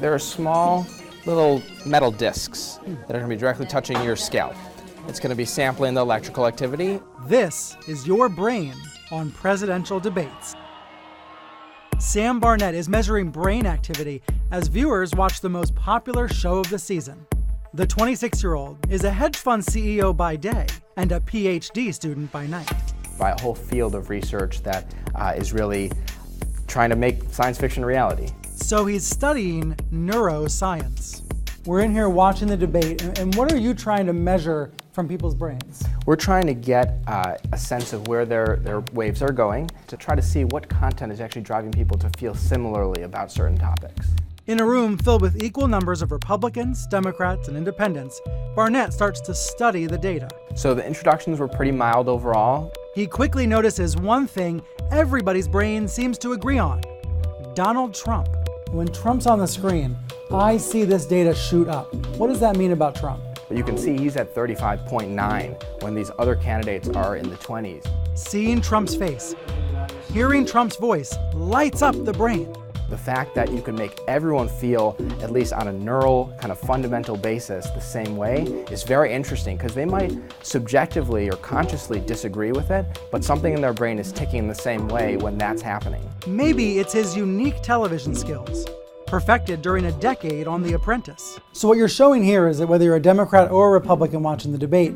There are small little metal discs that are going to be directly touching your scalp. It's going to be sampling the electrical activity. This is your brain on presidential debates. Sam Barnett is measuring brain activity as viewers watch the most popular show of the season. The 26-year-old is a hedge fund CEO by day and a Ph.D. student by night. By a whole field of research that is really trying to make science fiction reality. So he's studying neuroscience. We're in here watching the debate, and what are you trying to measure from people's brains? We're trying to get a sense of where their waves are going to try to see what content is actually driving people to feel similarly about certain topics. In a room filled with equal numbers of Republicans, Democrats, and independents, Barnett starts to study the data. So the introductions were pretty mild overall. He quickly notices one thing everybody's brain seems to agree on: Donald Trump. When Trump's on the screen, I see this data shoot up. What does that mean about Trump? You can see he's at 35.9 when these other candidates are in the 20s. Seeing Trump's face, hearing Trump's voice lights up the brain. The fact that you can make everyone feel, at least on a neural kind of fundamental basis, the same way is very interesting, because they might subjectively or consciously disagree with it, but something in their brain is ticking the same way when that's happening. Maybe it's his unique television skills, perfected during a decade on The Apprentice. So what you're showing here is that whether you're a Democrat or a Republican watching the debate,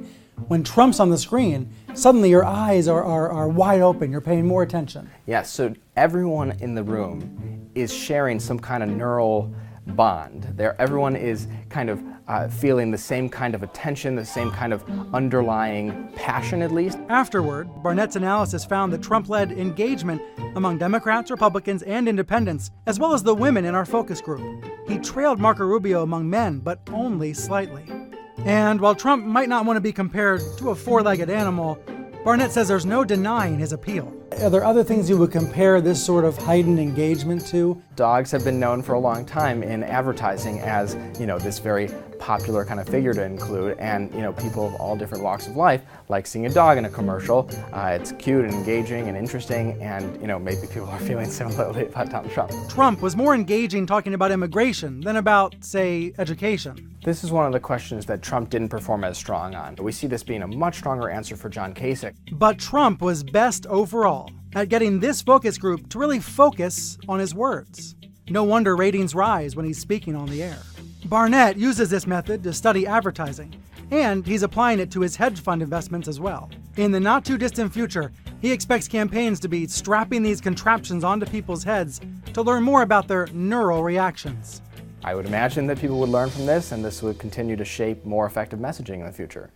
when Trump's on the screen, suddenly your eyes are wide open, you're paying more attention. Yes, so everyone in the room is sharing some kind of neural bond. Everyone is kind of feeling the same kind of attention, the same kind of underlying passion, at least. Afterward, Barnett's analysis found that Trump led engagement among Democrats, Republicans, and independents, as well as the women in our focus group. He trailed Marco Rubio among men, but only slightly. And while Trump might not want to be compared to a four-legged animal, Barnett says there's no denying his appeal. Are there other things you would compare this sort of heightened engagement to? Dogs have been known for a long time in advertising as, this very popular kind of figure to include, and, people of all different walks of life like seeing a dog in a commercial. It's cute and engaging and interesting, and, maybe people are feeling similarly about Donald Trump. Trump was more engaging talking about immigration than about, say, education. This is one of the questions that Trump didn't perform as strong on. We see this being a much stronger answer for John Kasich. But Trump was best overall at getting this focus group to really focus on his words. No wonder ratings rise when he's speaking on the air. Barnett uses this method to study advertising, and he's applying it to his hedge fund investments as well. In the not-too-distant future, he expects campaigns to be strapping these contraptions onto people's heads to learn more about their neural reactions. I would imagine that people would learn from this, and this would continue to shape more effective messaging in the future.